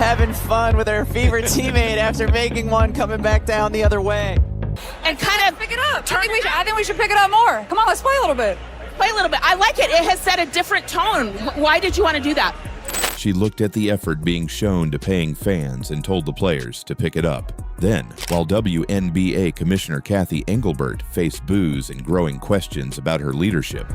having fun with her favorite teammate after making one coming back down the other way. And kind of pick it up. I think we should pick it up more. Come on, let's play a little bit. Play a little bit. I like it. It has set a different tone. Why did you want to do that? She looked at the effort being shown to paying fans and told the players to pick it up. Then, while WNBA Commissioner Kathy Engelbert faced boos and growing questions about her leadership,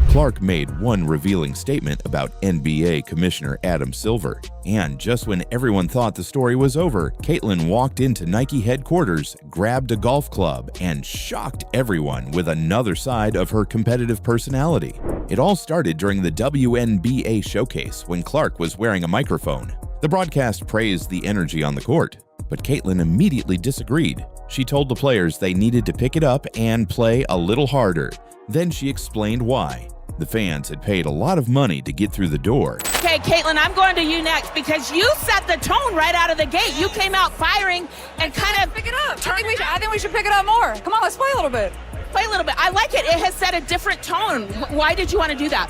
Clark made one revealing statement about NBA Commissioner Adam Silver. And just when everyone thought the story was over, Caitlin walked into Nike headquarters, grabbed a golf club, and shocked everyone with another side of her competitive personality. It all started during the WNBA showcase when Clark was wearing a microphone. The broadcast praised the energy on the court, but Caitlin immediately disagreed. She told the players they needed to pick it up and play a little harder. Then she explained why. The fans had paid a lot of money to get through the door. Okay, Caitlin, I'm going to you next because you set the tone right out of the gate. You came out firing and kind of pick it up. I think we should pick it up more. Come on, let's play a little bit. Play a little bit. I like it. It has set a different tone. Why did you want to do that?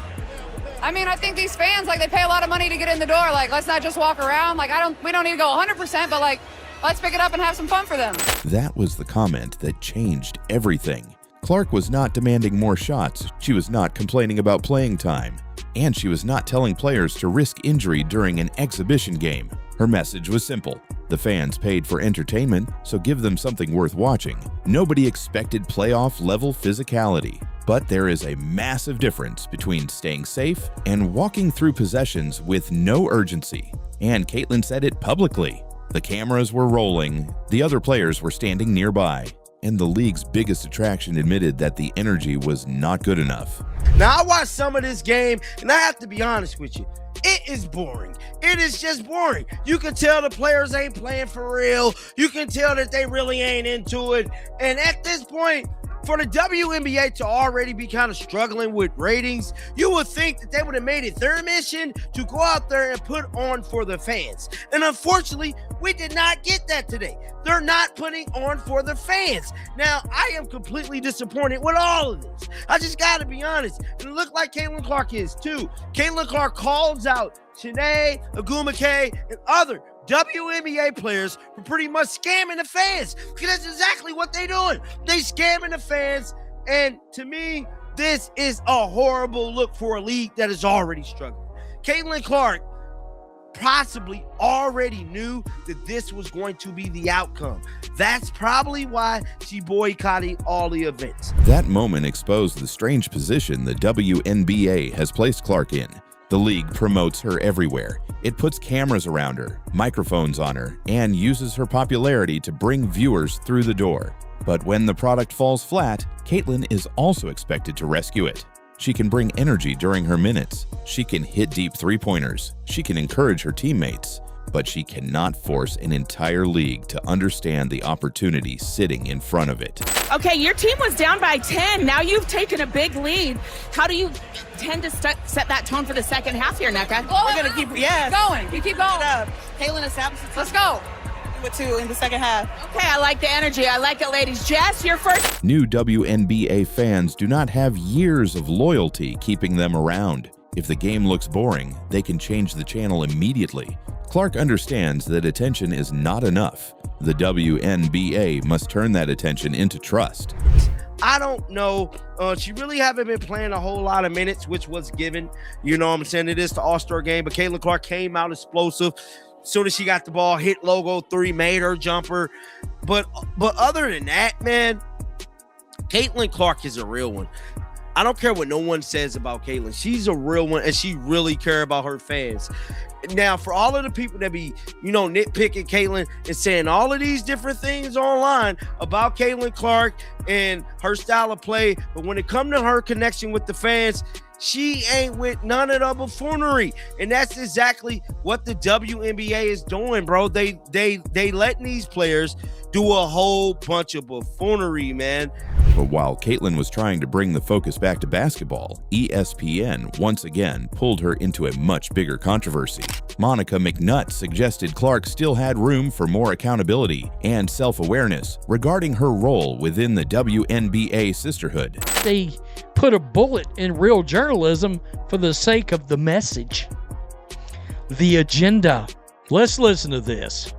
I mean, I think these fans, they pay a lot of money to get in the door. Let's not just walk around. We don't need to go 100%, but let's pick it up and have some fun for them. That was the comment that changed everything. Clark was not demanding more shots, she was not complaining about playing time, and she was not telling players to risk injury during an exhibition game. Her message was simple. The fans paid for entertainment, so give them something worth watching. Nobody expected playoff-level physicality, but there is a massive difference between staying safe and walking through possessions with no urgency. And Caitlin said it publicly. The cameras were rolling, the other players were standing nearby, and the league's biggest attraction admitted that the energy was not good enough. Now, I watched some of this game, and I have to be honest with you. It is boring. It is just boring. You can tell the players ain't playing for real. You can tell that they really ain't into it. And at this point, for the WNBA to already be kind of struggling with ratings, you would think that they would have made it their mission to go out there and put on for the fans. And unfortunately, we did not get that today. They're not putting on for the fans. Now, I am completely disappointed with all of this. I just got to be honest. And it looked like Caitlin Clark is too. Caitlin Clark calls out Shanae, Agumake, and other WNBA players for pretty much scamming the fans. Because that's exactly what they're doing. They scamming the fans. And to me, this is a horrible look for a league that is already struggling. Caitlin Clark possibly already knew that this was going to be the outcome. That's probably why she boycotted all the events. That moment exposed the strange position the WNBA has placed Clark in. The league promotes her everywhere. It puts cameras around her, microphones on her, and uses her popularity to bring viewers through the door. But when the product falls flat, Caitlin is also expected to rescue it. She can bring energy during her minutes. She can hit deep three-pointers. She can encourage her teammates. But she cannot force an entire league to understand the opportunity sitting in front of it. Okay, your team was down by 10. Now you've taken a big lead. How do you tend to set that tone for the second half here, NECA? We're going to keep going. You keep going. Caitlin establishes. Let's go. With 2 in the second half. Okay, I like the energy. I like it, ladies. Jess, you're first. New WNBA fans do not have years of loyalty keeping them around. If the game looks boring, they can change the channel immediately. Clark understands that attention is not enough. The WNBA must turn that attention into trust. I don't know. She really haven't been playing a whole lot of minutes, which was given. You know what I'm saying? It is the All-Star game, but Caitlin Clark came out explosive. As soon as she got the ball, hit logo 3, made her jumper. But other than that, man, Caitlin Clark is a real one. I don't care what no one says about Caitlin. She's a real one, and she really cares about her fans. Now, for all of the people that be, nitpicking Caitlin and saying all of these different things online about Caitlin Clark and her style of play, but when it comes to her connection with the fans, she ain't with none of the buffoonery. And that's exactly what the WNBA is doing, bro. They letting these players do a whole bunch of buffoonery, man. But while Caitlin was trying to bring the focus back to basketball, ESPN once again pulled her into a much bigger controversy. Monica McNutt suggested Clark still had room for more accountability and self-awareness regarding her role within the WNBA sisterhood. They put a bullet in real journalism for the sake of the message, the agenda. Let's listen to this.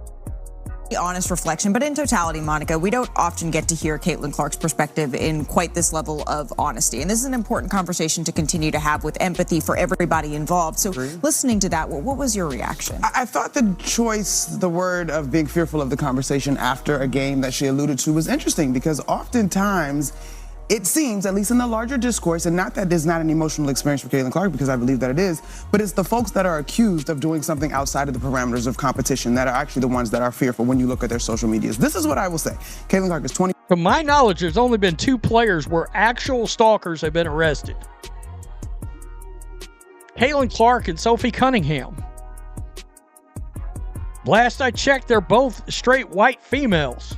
Honest reflection, but in totality, Monica, we don't often get to hear Caitlin Clark's perspective in quite this level of honesty. And this is an important conversation to continue to have with empathy for everybody involved. So listening to that, what was your reaction? I thought the choice, the word of being fearful of the conversation after a game that she alluded to was interesting, because oftentimes it seems, at least in the larger discourse, and not that there's not an emotional experience for Caitlin Clark, because I believe that it is, but it's the folks that are accused of doing something outside of the parameters of competition that are actually the ones that are fearful when you look at their social medias. This is what I will say. Caitlin Clark is 20. From my knowledge, there's only been 2 players where actual stalkers have been arrested. Caitlin Clark and Sophie Cunningham. Last I checked, they're both straight white females.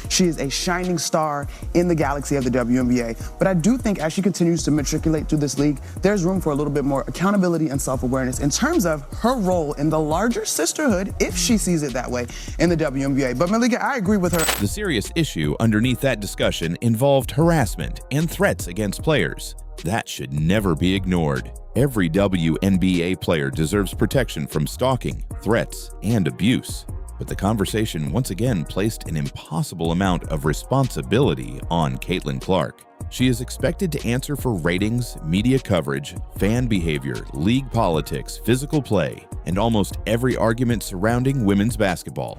She is a shining star in the galaxy of the WNBA. But I do think as she continues to matriculate through this league, there's room for a little bit more accountability and self-awareness in terms of her role in the larger sisterhood, if she sees it that way, in the WNBA. But Malika, I agree with her. The serious issue underneath that discussion involved harassment and threats against players. That should never be ignored. Every WNBA player deserves protection from stalking, threats, and abuse. But the conversation once again placed an impossible amount of responsibility on Caitlin Clark. She is expected to answer for ratings, media coverage, fan behavior, league politics, physical play, and almost every argument surrounding women's basketball.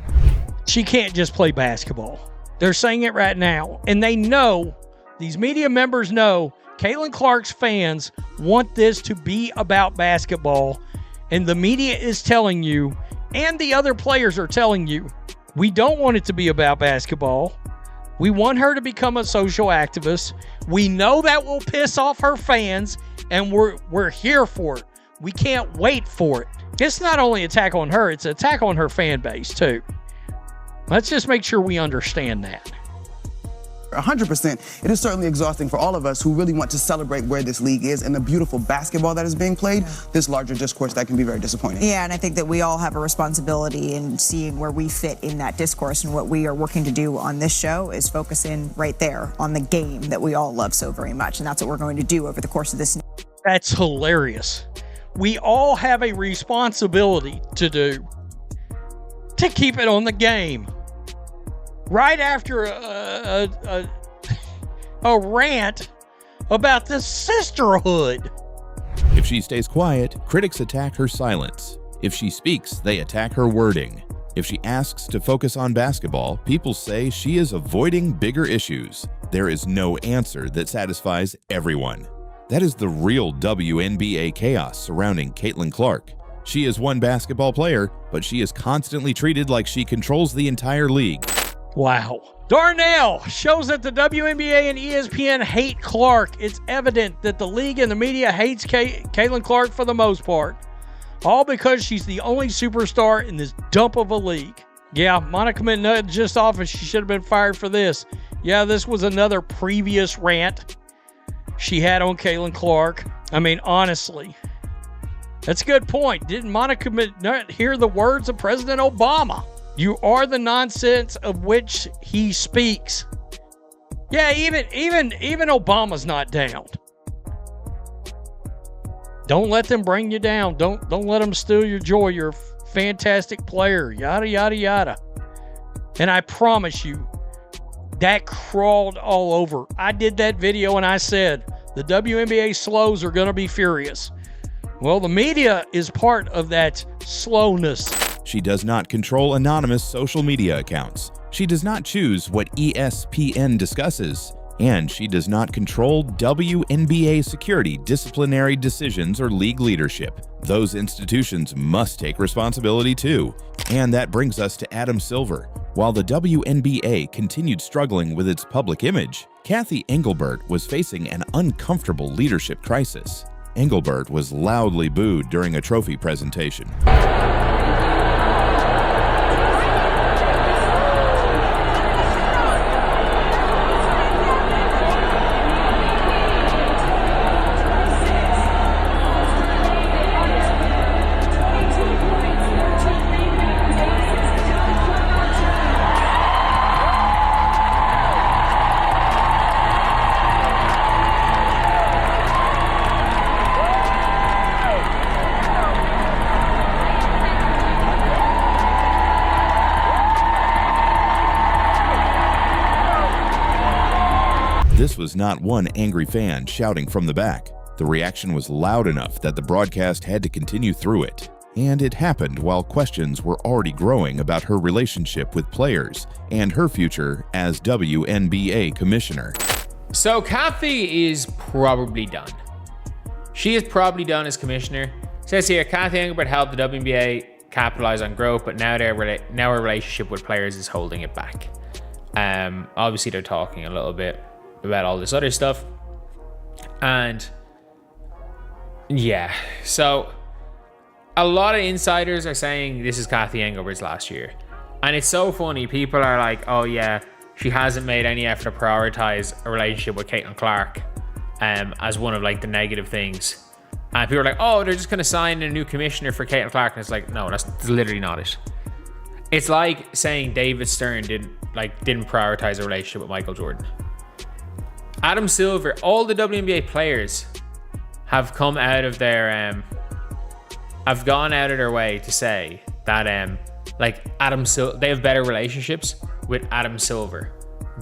She can't just play basketball. They're saying it right now, and they know, these media members know, Caitlin Clark's fans want this to be about basketball, and the media is telling you, and the other players are telling you, we don't want it to be about basketball. We want her to become a social activist. We know that will piss off her fans, and we're here for it. We can't wait for it. It's not only an attack on her, it's an attack on her fan base too. Let's just make sure we understand that. 100%. It is certainly exhausting for all of us who really want to celebrate where this league is and the beautiful basketball that is being played. This larger discourse that can be very disappointing. Yeah, and I think that we all have a responsibility in seeing where we fit in that discourse, and what we are working to do on this show is focus in right there on the game that we all love so very much, and that's what we're going to do over the course of this. That's hilarious. We all have a responsibility to do to keep it on the game. Right after a rant about the sisterhood. If she stays quiet, critics attack her silence. If she speaks, they attack her wording. If she asks to focus on basketball, people say she is avoiding bigger issues. There is no answer that satisfies everyone. That is the real WNBA chaos surrounding Caitlin Clark. She is one basketball player, but she is constantly treated like she controls the entire league. Wow. Darnell shows that the WNBA and ESPN hate Clark. It's evident that the league and the media hates Caitlin Clark for the most part. All because she's the only superstar in this dump of a league. Yeah, Monica McNutt just off and she should have been fired for this. Yeah, this was another previous rant she had on Caitlin Clark. I mean, honestly. That's a good point. Didn't Monica McNutt hear the words of President Obama? You are the nonsense of which he speaks. Yeah, even Obama's not down. Don't let them bring you down. Don't let them steal your joy. You're a fantastic player. Yada, yada, yada. And I promise you, that crawled all over. I did that video and I said, the WNBA slows are going to be furious. Well, the media is part of that slowness. She does not control anonymous social media accounts. She does not choose what ESPN discusses. And she does not control WNBA security, disciplinary decisions, or league leadership. Those institutions must take responsibility too. And that brings us to Adam Silver. While the WNBA continued struggling with its public image, Kathy Engelbert was facing an uncomfortable leadership crisis. Engelbert was loudly booed during a trophy presentation. This was not one angry fan shouting from the back. The reaction was loud enough that the broadcast had to continue through it. And it happened while questions were already growing about her relationship with players and her future as WNBA commissioner. So Kathy is probably done. She is probably done as commissioner. It says here, Kathy Engelbert helped the WNBA capitalize on growth, but now her relationship with players is holding it back. Obviously, they're talking a little bit about all this other stuff. And yeah, so a lot of insiders are saying this is Kathy Engelbert's last year. And it's so funny. People are like, oh yeah, she hasn't made any effort to prioritize a relationship with Caitlin Clark as one of like the negative things. And people are like, oh, they're just going to sign a new commissioner for Caitlin Clark. And it's like, no, that's literally not it. It's like saying David Stern didn't prioritize a relationship with Michael Jordan. Adam Silver, all the WNBA players have come out of their have gone out of their way to say that like Adam Silver, they have better relationships with Adam Silver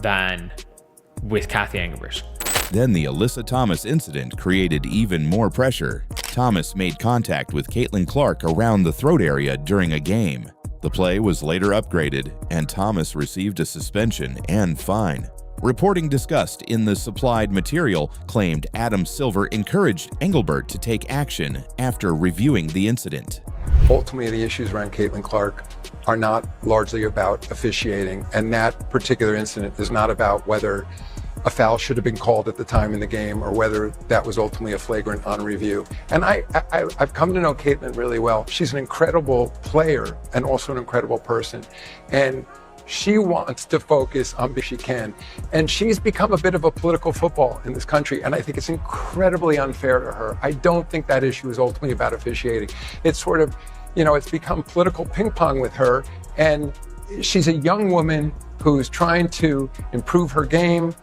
than with Kathy Engelbert. Then the Alyssa Thomas incident created even more pressure. Thomas made contact with Caitlin Clark around the throat area during a game. The play was later upgraded, and Thomas received a suspension and fine. Reporting discussed in the supplied material claimed Adam Silver encouraged Engelbert to take action after reviewing the incident. Ultimately, the issues around Caitlin Clark are not largely about officiating, and that particular incident is not about whether a foul should have been called at the time in the game or whether that was ultimately a flagrant on review. And I've come to know Caitlin really well. She's an incredible player and also an incredible person. And she wants to focus on what she can. And she's become a bit of a political football in this country. And I think it's incredibly unfair to her. I don't think that issue is ultimately about officiating. It's sort of, it's become political ping pong with her. And she's a young woman who's trying to improve her game,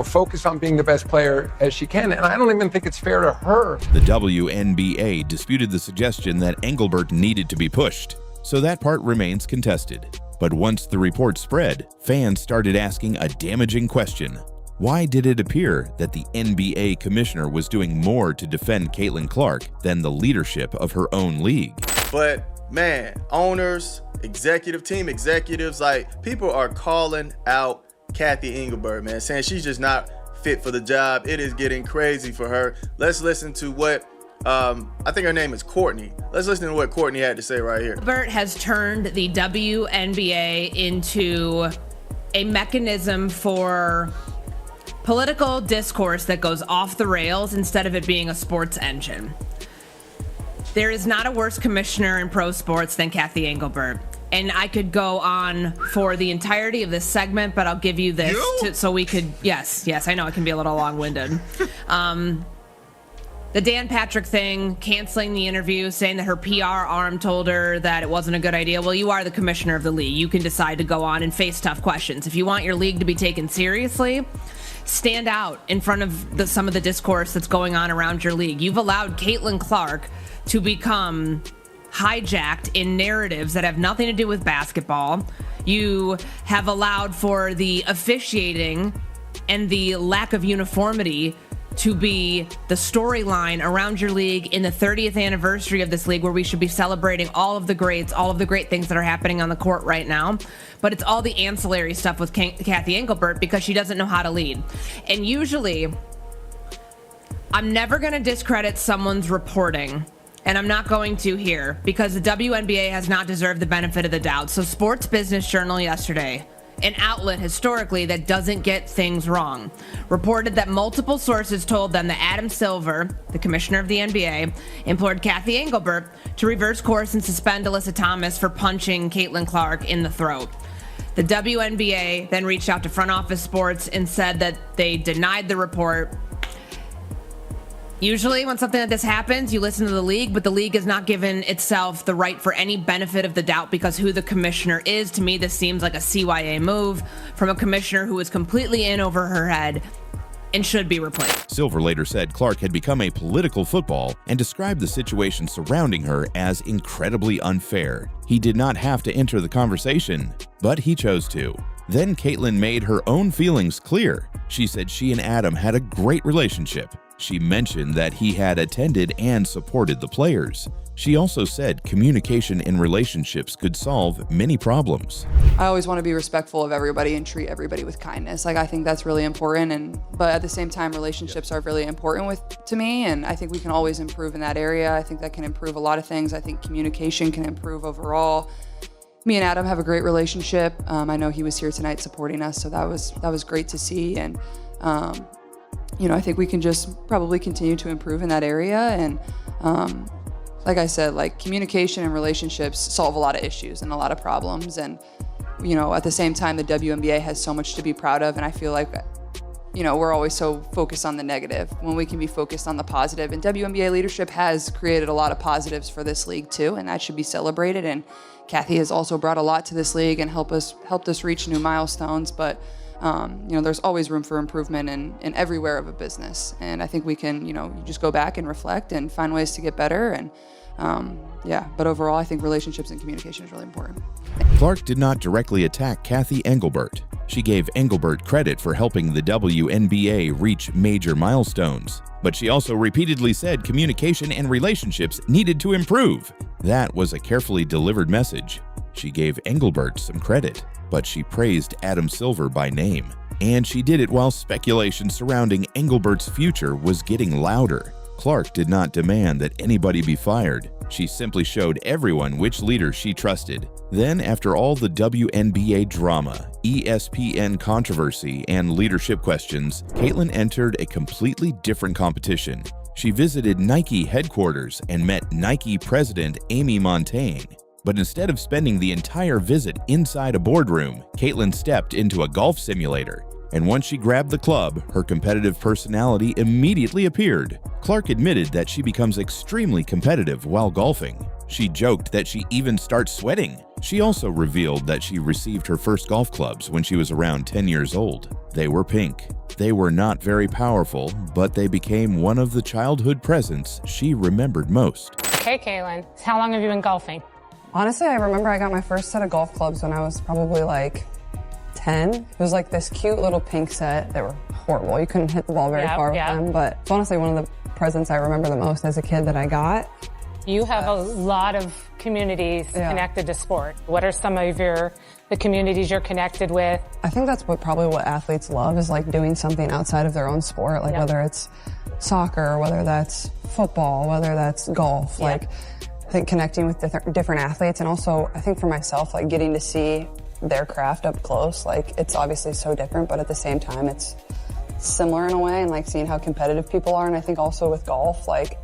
focus on being the best player as she can. And I don't even think it's fair to her. The WNBA disputed the suggestion that Engelbert needed to be pushed. So that part remains contested. But once the report spread, fans started asking a damaging question. Why did it appear that the NBA commissioner was doing more to defend Caitlin Clark than the leadership of her own league? But man, owners, executive team executives, like people are calling out Kathy Engelbert, man, saying she's just not fit for the job. It is getting crazy for her. Let's listen to what I think her name is Courtney. Let's listen to what Courtney had to say right here. Engelbert has turned the WNBA into a mechanism for political discourse that goes off the rails instead of it being a sports engine. There is not a worse commissioner in pro sports than Kathy Engelbert. And I could go on for the entirety of this segment, but I'll give you this so we could, yes, I know it can be a little long-winded. The Dan Patrick thing, canceling the interview, saying that her PR arm told her that it wasn't a good idea. Well, you are the commissioner of the league. You can decide to go on and face tough questions. If you want your league to be taken seriously, stand out in front of some of the discourse that's going on around your league. You've allowed Caitlin Clark to become hijacked in narratives that have nothing to do with basketball. You have allowed for the officiating and the lack of uniformity to be the storyline around your league in the 30th anniversary of this league, where we should be celebrating all of the greats, all of the great things that are happening on the court right now. But it's all the ancillary stuff with Kathy Engelbert because she doesn't know how to lead. And usually, I'm never going to discredit someone's reporting, and I'm not going to here because the WNBA has not deserved the benefit of the doubt. So Sports Business Journal yesterday, an outlet historically that doesn't get things wrong, reported that multiple sources told them that Adam Silver, the commissioner of the NBA, implored Kathy Engelbert to reverse course and suspend Alyssa Thomas for punching Caitlin Clark in the throat. The WNBA then reached out to Front Office Sports and said that they denied the report. Usually when something like this happens, you listen to the league, but the league has not given itself the right for any benefit of the doubt because who the commissioner is. To me, this seems like a CYA move from a commissioner who is completely in over her head and should be replaced. Silver later said Clark had become a political football and described the situation surrounding her as incredibly unfair. He did not have to enter the conversation, but he chose to. Then Caitlin made her own feelings clear. She said she and Adam had a great relationship. She mentioned that he had attended and supported the players. She also said communication in relationships could solve many problems. I always want to be respectful of everybody and treat everybody with kindness. Like, I think that's really important, but at the same time, relationships are really important to me, and I think we can always improve in that area. I think that can improve a lot of things. I think communication can improve overall. Me and Adam have a great relationship. I know he was here tonight supporting us, so that was great to see. And I think we can just probably continue to improve in that area. And like I said, like, communication and relationships solve a lot of issues and a lot of problems. And at the same time, the WNBA has so much to be proud of, and I feel like we're always so focused on the negative when we can be focused on the positive. And WNBA leadership has created a lot of positives for this league too, and that should be celebrated. And Kathy has also brought a lot to this league and helped us reach new milestones. But there's always room for improvement in everywhere of a business. And I think we can, just go back and reflect and find ways to get better. And but overall, I think relationships and communication is really important. Clark did not directly attack Kathy Engelbert. She gave Engelbert credit for helping the WNBA reach major milestones, but she also repeatedly said communication and relationships needed to improve. That was a carefully delivered message. She gave Engelbert some credit, but she praised Adam Silver by name. And she did it while speculation surrounding Engelbert's future was getting louder. Clark did not demand that anybody be fired. She simply showed everyone which leader she trusted. Then, after all the WNBA drama, ESPN controversy, and leadership questions, Caitlin entered a completely different competition. She visited Nike headquarters and met Nike president Amy Montaigne. But instead of spending the entire visit inside a boardroom, Caitlin stepped into a golf simulator. And once she grabbed the club, her competitive personality immediately appeared. Clark admitted that she becomes extremely competitive while golfing. She joked that she even starts sweating. She also revealed that she received her first golf clubs when she was around 10 years old. They were pink. They were not very powerful, but they became one of the childhood presents she remembered most. Okay, Caitlin, how long have you been golfing? Honestly, I remember I got my first set of golf clubs when I was probably like 10. It was like this cute little pink set. They were horrible. You couldn't hit the ball very far with them, but it's honestly one of the presents I remember the most as a kid that I got. You have a lot of communities connected to sport. What are some of the communities you're connected with? I think that's probably what athletes love, is like doing something outside of their own sport, like whether it's soccer, whether that's football, whether that's golf. Like, I think connecting with different athletes, and also I think for myself, like getting to see their craft up close. Like, it's obviously so different, but at the same time it's similar in a way, and like seeing how competitive people are. And I think also with golf, like,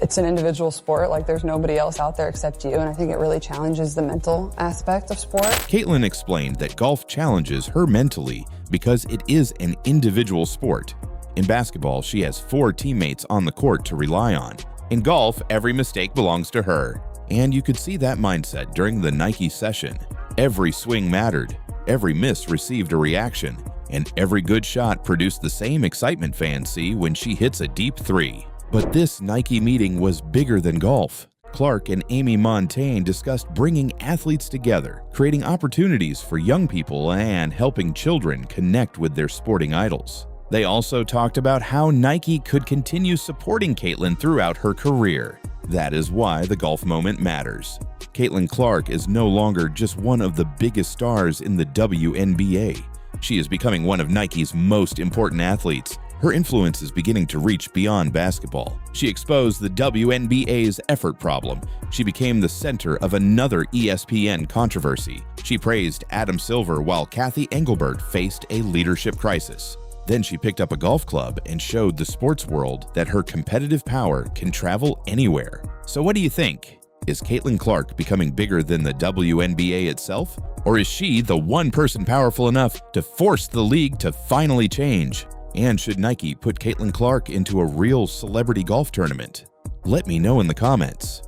it's an individual sport. Like, there's nobody else out there except you, and I think it really challenges the mental aspect of sport. Caitlin explained that golf challenges her mentally because it is an individual sport. In basketball, she has 4 teammates on the court to rely on. In golf, every mistake belongs to her. And you could see that mindset during the Nike session. Every swing mattered, every miss received a reaction, and every good shot produced the same excitement fans see when she hits a deep 3. But this Nike meeting was bigger than golf. Clark and Amy Montaigne discussed bringing athletes together, creating opportunities for young people, and helping children connect with their sporting idols. They also talked about how Nike could continue supporting Caitlin throughout her career. That is why the golf moment matters. Caitlin Clark is no longer just one of the biggest stars in the WNBA. She is becoming one of Nike's most important athletes. Her influence is beginning to reach beyond basketball. She exposed the WNBA's effort problem. She became the center of another ESPN controversy. She praised Adam Silver while Kathy Engelbert faced a leadership crisis. Then she picked up a golf club and showed the sports world that her competitive power can travel anywhere. So what do you think? Is Caitlin Clark becoming bigger than the WNBA itself? Or is she the one person powerful enough to force the league to finally change? And should Nike put Caitlin Clark into a real celebrity golf tournament? Let me know in the comments.